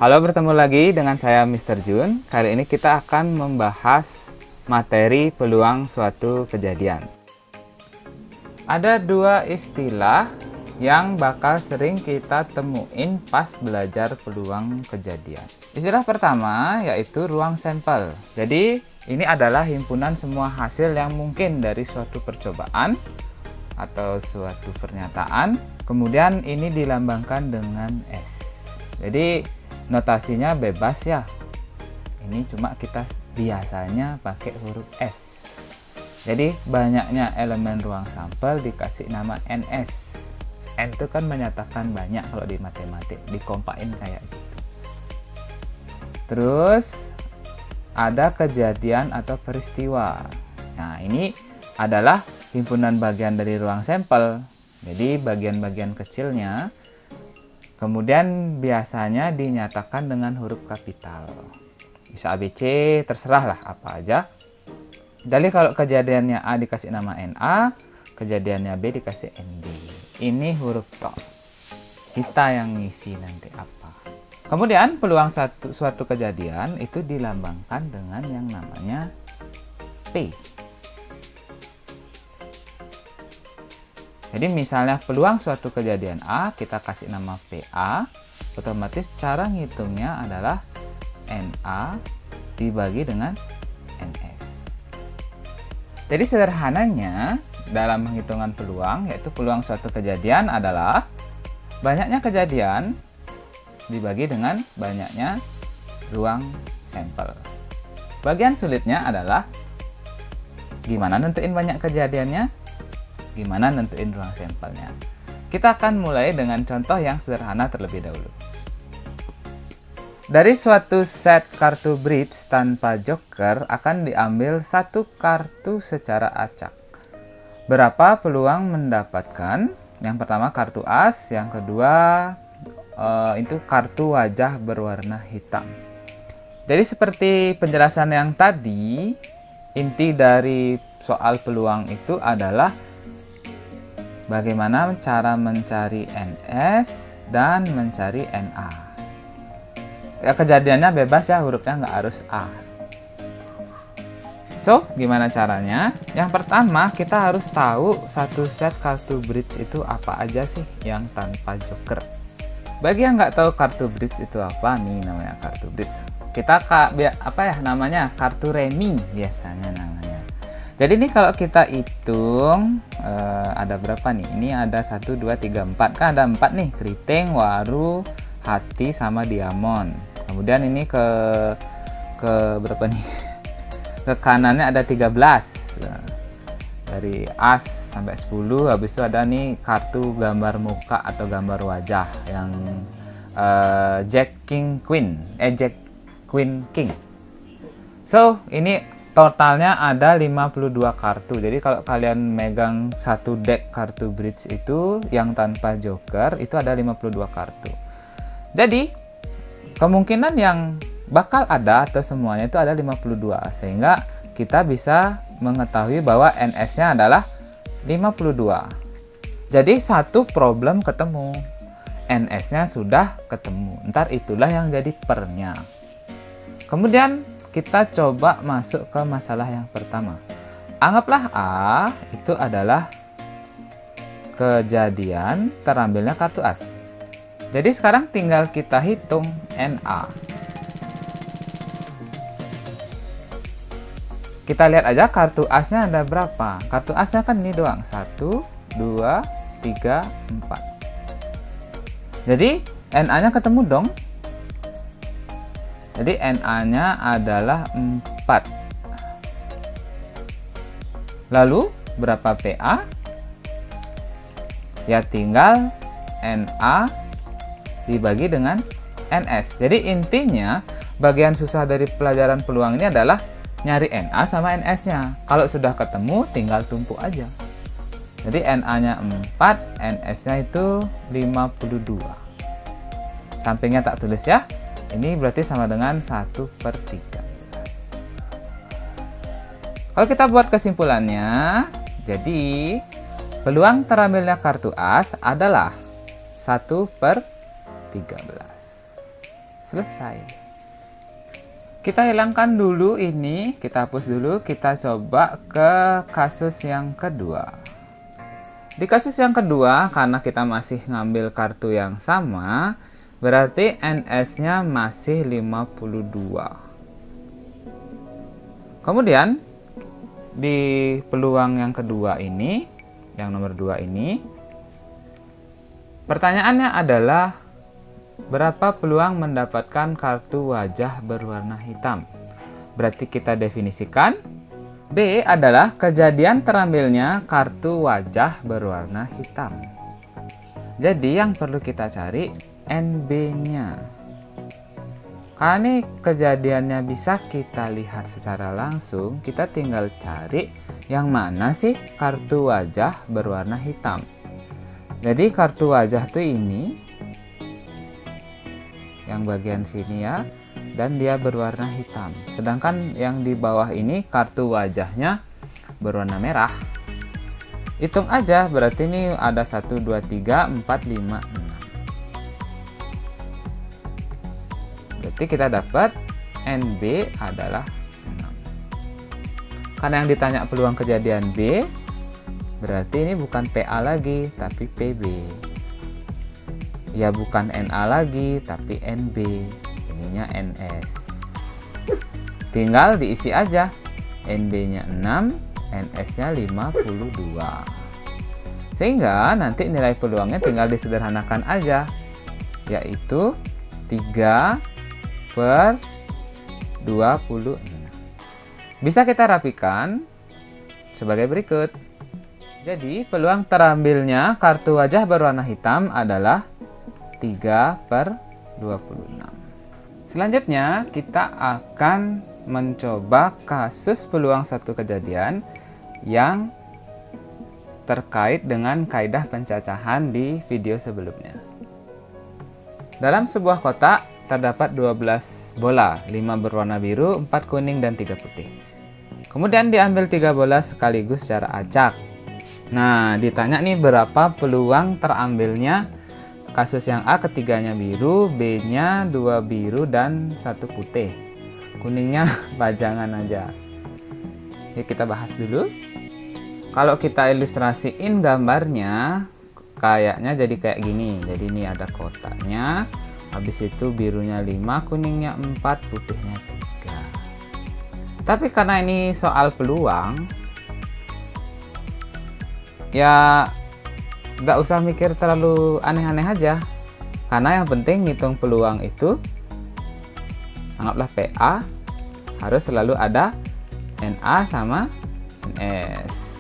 Halo, bertemu lagi dengan saya Mr. Jun. Kali ini kita akan membahas materi peluang suatu kejadian. Ada dua istilah yang bakal sering kita temuin pas belajar peluang kejadian. Istilah pertama yaitu ruang sampel. Jadi ini adalah himpunan semua hasil yang mungkin dari suatu percobaan atau suatu pernyataan. Kemudian ini dilambangkan dengan S. Jadi notasinya bebas ya. Ini cuma kita biasanya pakai huruf S. Jadi banyaknya elemen ruang sampel dikasih nama NS. N itu kan menyatakan banyak kalau di matematik, dikompakin kayak gitu. Terus ada kejadian atau peristiwa. Nah, ini adalah himpunan bagian dari ruang sampel. Jadi bagian-bagian kecilnya kemudian biasanya dinyatakan dengan huruf kapital. Bisa ABC, terserah lah apa aja. Jadi kalau kejadiannya A dikasih nama NA, kejadiannya B dikasih NB. Ini huruf top. Kita yang ngisi nanti apa. Kemudian peluang suatu kejadian itu dilambangkan dengan yang namanya P. Jadi misalnya peluang suatu kejadian A, kita kasih nama PA, otomatis cara ngitungnya adalah NA dibagi dengan NS. Jadi sederhananya dalam penghitungan peluang, yaitu peluang suatu kejadian adalah banyaknya kejadian dibagi dengan banyaknya ruang sampel. Bagian sulitnya adalah gimana nentuin banyak kejadiannya, gimana nentuin ruang sampelnya. Kita akan mulai dengan contoh yang sederhana terlebih dahulu. Dari suatu set kartu bridge tanpa joker akan diambil satu kartu secara acak. Berapa peluang mendapatkan? Yang pertama kartu as, yang kedua itu kartu wajah berwarna hitam. Jadi seperti penjelasan yang tadi, inti dari soal peluang itu adalah bagaimana cara mencari NS dan mencari NA. Ya, kejadiannya bebas ya, hurufnya nggak harus A. So, gimana caranya? Yang pertama, kita harus tahu satu set kartu bridge itu apa aja sih yang tanpa joker. Bagi yang nggak tahu kartu bridge itu apa, nih namanya kartu bridge. Kita namanya kartu remi biasanya namanya. Jadi ini kalau kita hitung ada berapa nih? Ini ada 1, 2, 3, 4. Kan ada 4 nih, keriting, waru, hati, sama diamond. Kemudian ini ke berapa nih? Ke kanannya ada 13. Dari as sampai 10. Habis itu ada nih kartu gambar muka atau gambar wajah yang Jack King Queen, Jack Queen King. So, ini totalnya ada 52 kartu. Jadi kalau kalian megang satu deck kartu bridge itu yang tanpa joker, itu ada 52 kartu. Jadi kemungkinan yang bakal ada atau semuanya itu ada 52, sehingga kita bisa mengetahui bahwa NS-nya adalah 52. Jadi satu problem ketemu, NS-nya sudah ketemu. Ntar itulah yang jadi pernya. Kemudian kita coba masuk ke masalah yang pertama. Anggaplah A itu adalah kejadian terambilnya kartu as. Jadi sekarang tinggal kita hitung NA. Kita lihat aja kartu asnya ada berapa. Kartu asnya kan ini doang. 1, 2, 3, 4. Jadi NA-nya ketemu dong. Jadi NA-nya adalah 4. Lalu berapa PA? Ya tinggal NA dibagi dengan NS. Jadi intinya bagian susah dari pelajaran peluang ini adalah nyari NA sama NS-nya. Kalau sudah ketemu tinggal tumpuk aja. Jadi NA-nya 4, NS-nya itu 52. Sampingnya tak tulis ya. Ini berarti sama dengan 1/13. Kalau kita buat kesimpulannya, jadi peluang terambilnya kartu as adalah 1/13. Selesai. Kita hilangkan dulu ini, kita hapus dulu, kita coba ke kasus yang kedua. Di kasus yang kedua, karena kita masih ngambil kartu yang sama, berarti NS-nya masih 52. Kemudian, di peluang yang kedua ini, yang nomor 2 ini, pertanyaannya adalah berapa peluang mendapatkan kartu wajah berwarna hitam? Berarti kita definisikan B adalah kejadian terambilnya kartu wajah berwarna hitam. Jadi yang perlu kita cari NB-nya. Karena ini kejadiannya bisa kita lihat secara langsung, kita tinggal cari yang mana sih kartu wajah berwarna hitam. Jadi kartu wajah tuh ini, yang bagian sini ya, dan dia berwarna hitam. Sedangkan yang di bawah ini kartu wajahnya berwarna merah. Hitung aja, berarti ini ada 1, 2, 3, 4, 5, 6. Berarti kita dapat NB adalah 6. Karena yang ditanya peluang kejadian B, berarti ini bukan PA lagi, tapi PB. Ya bukan NA lagi, tapi NB. Ininya NS. Tinggal diisi aja. NB-nya 6, NS-nya 52. Sehingga nanti nilai peluangnya tinggal disederhanakan aja, yaitu 3/26. Bisa kita rapikan sebagai berikut. Jadi peluang terambilnya kartu wajah berwarna hitam adalah 3/26. Selanjutnya kita akan mencoba kasus peluang satu kejadian yang terkait dengan kaidah pencacahan di video sebelumnya. Dalam sebuah kotak terdapat 12 bola, 5 berwarna biru, 4 kuning, dan 3 putih. Kemudian diambil 3 bola sekaligus secara acak. Nah, ditanya nih berapa peluang terambilnya kasus yang A, ketiganya biru, B-nya 2 biru dan 1 putih. Kuningnya pajangan aja. Yuk kita bahas dulu. Kalau kita ilustrasiin gambarnya, kayaknya jadi kayak gini. Jadi ini ada kotaknya. Habis itu birunya 5, kuningnya 4, putihnya 3. Tapi karena ini soal peluang, ya nggak usah mikir terlalu aneh-aneh aja. Karena yang penting ngitung peluang itu, anggaplah PA, harus selalu ada NA sama NS.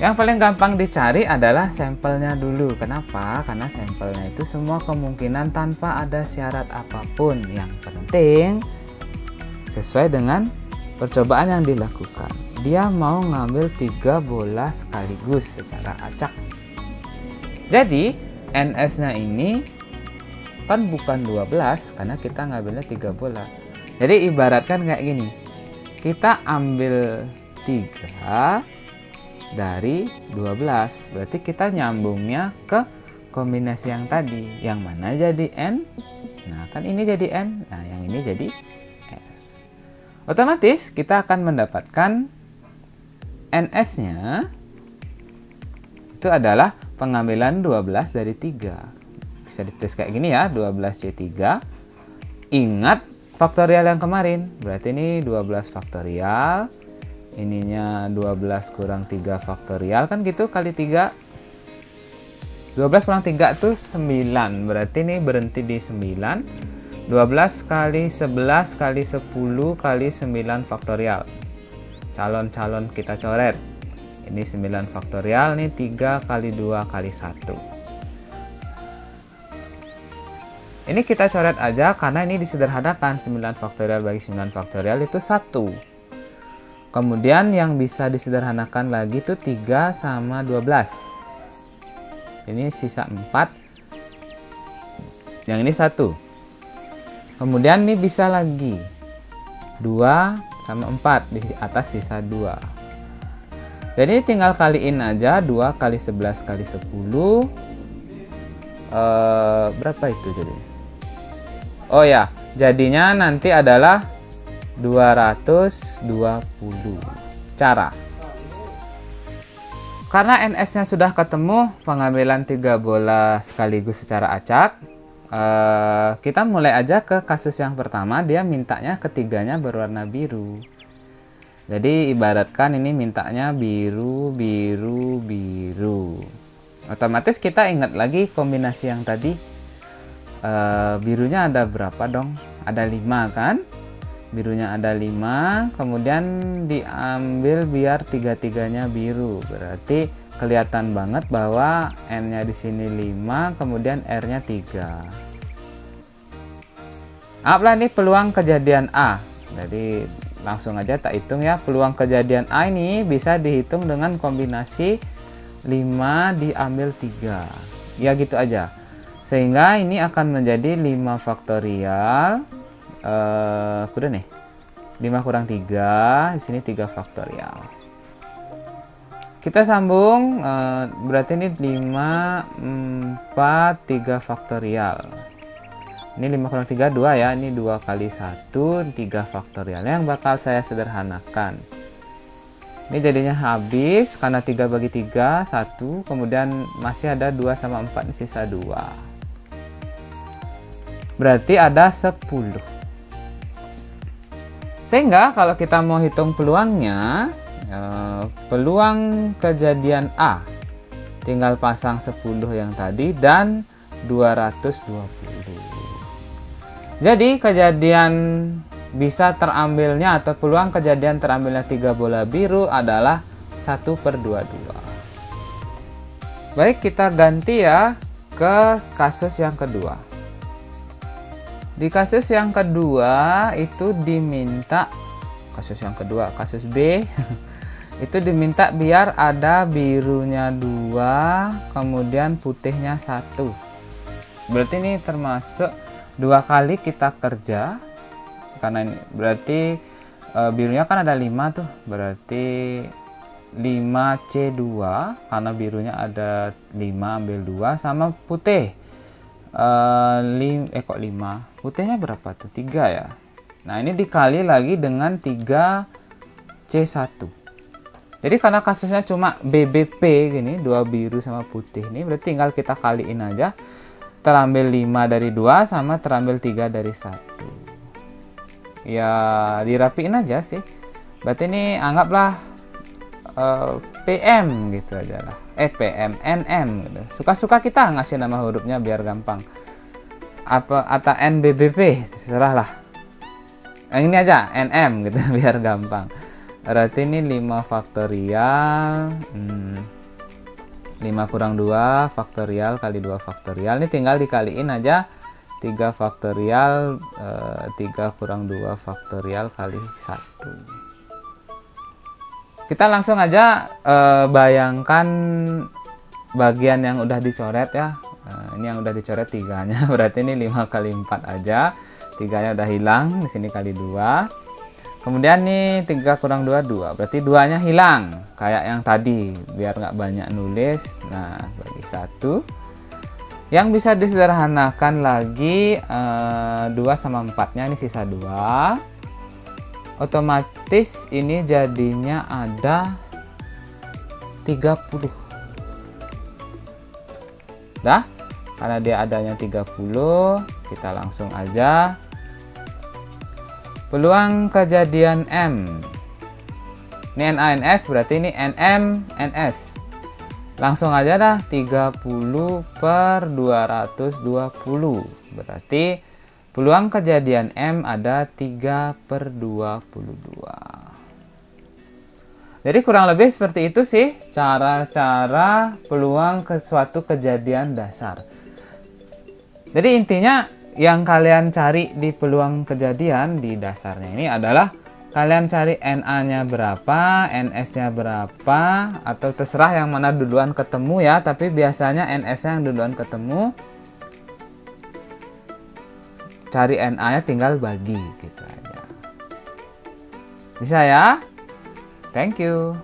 Yang paling gampang dicari adalah sampelnya dulu. Kenapa? Karena sampelnya itu semua kemungkinan tanpa ada syarat apapun. Yang penting sesuai dengan percobaan yang dilakukan. Dia mau ngambil 3 bola sekaligus secara acak. Jadi NS-nya ini kan bukan 12 karena kita ngambilnya 3 bola. Jadi ibaratkan kayak gini. Kita ambil 3 dari 12, berarti kita nyambungnya ke kombinasi yang tadi, yang mana jadi N. Nah kan ini jadi N, nah yang ini jadi R. Otomatis kita akan mendapatkan NS-nya itu adalah pengambilan 12 dari 3. Bisa ditulis kayak gini ya, 12C3. Ingat faktorial yang kemarin, berarti ini 12 faktorial, ininya 12 kurang 3 faktorial, kan gitu, kali 3. 12 kurang 3 tuh 9, berarti ini berhenti di 9. 12 kali 11 kali 10 kali 9 faktorial. Calon-calon kita coret. Ini 9 faktorial, nih 3 kali 2 kali 1. Ini kita coret aja karena ini disederhanakan. 9 faktorial bagi 9 faktorial itu 1. Kemudian yang bisa disederhanakan lagi tuh 3 sama 12. Ini sisa 4. Yang ini 1. Kemudian ini bisa lagi 2 sama 4, di atas sisa 2. Jadi tinggal kaliin aja, 2 kali 11 kali 10. Berapa itu jadi? Oh ya, jadinya nanti adalah 220 cara. Karena NS-nya sudah ketemu, pengambilan 3 bola sekaligus secara acak, kita mulai aja ke kasus yang pertama. Dia mintanya ketiganya berwarna biru. Jadi ibaratkan ini mintanya biru, biru, biru. Otomatis kita ingat lagi kombinasi yang tadi. Birunya ada berapa dong? Ada 5 kan? Birunya ada 5, kemudian diambil biar tiga-tiganya biru. Berarti kelihatan banget bahwa N-nya di sini 5, kemudian R-nya 3. Anggaplah ini peluang kejadian A. Jadi langsung aja tak hitung ya. Peluang kejadian A ini bisa dihitung dengan kombinasi 5 diambil 3. Ya gitu aja. Sehingga ini akan menjadi 5 faktorial. Udah nih, 5 kurang 3, di sini 3 faktorial. Kita sambung, berarti ini 5, 4, 3 faktorial. Ini 5 kurang 3, 2 ya, ini 2 kali 1, 3 faktorial. Yang bakal saya sederhanakan. Ini jadinya habis, karena 3 bagi 3, 1, kemudian masih ada 2 sama 4, ini sisa 2. Berarti ada 10. Sehingga kalau kita mau hitung peluangnya, peluang kejadian A tinggal pasang 10 yang tadi dan 220. Jadi kejadian bisa terambilnya atau peluang kejadian terambilnya 3 bola biru adalah 1/22. Baik, kita ganti ya ke kasus yang kedua. Di kasus yang kedua itu diminta, kasus B itu diminta biar ada birunya 2, kemudian putihnya 1. Berarti ini termasuk 2 kali kita kerja, karena ini berarti birunya kan ada 5 tuh, berarti 5C2 karena birunya ada 5 ambil 2 sama putih. 5 putihnya berapa tuh? 3 ya. Nah ini dikali lagi dengan 3C1. Jadi karena kasusnya cuma BBP gini, 2 biru sama putih ini, berarti tinggal kita kaliin aja. Terambil 5 dari 2 sama terambil 3 dari 1. Ya dirapiin aja sih. Berarti ini anggaplah PM gitu aja lah. PM, NM gitu. Suka-suka kita ngasih nama hurufnya biar gampang. Apa atau NBBP, terserah lah. Yang ini aja NM gitu biar gampang. Berarti ini 5 faktorial 5 kurang 2 faktorial kali 2 faktorial. Ini tinggal dikaliin aja 3 faktorial 3 kurang 2 faktorial kali 1. Kita langsung aja bayangkan bagian yang udah dicoret ya. Ini yang udah dicoret 3-nya, berarti ini 5 kali 4 aja. 3-nya udah hilang, di sini kali 2. Kemudian nih 3 kurang 2, 2. Berarti 2-nya hilang, kayak yang tadi, biar nggak banyak nulis. Nah, bagi 1. Yang bisa disederhanakan lagi 2 sama 4-nya, ini sisa 2. Otomatis ini jadinya ada 30. Dah, karena dia adanya 30, kita langsung aja. Peluang kejadian M. Ini NA-NS, berarti ini NM, NS. Langsung aja dah, 30/220. Berarti peluang kejadian M ada 3/22. Jadi kurang lebih seperti itu sih cara-cara peluang ke suatu kejadian dasar. Jadi intinya yang kalian cari di peluang kejadian di dasarnya ini adalah kalian cari NA-nya berapa, NS-nya berapa, atau terserah yang mana duluan ketemu ya, tapi biasanya NS-nya yang duluan ketemu. Cari NA-nya tinggal bagi gitu aja. Bisa ya? Thank you.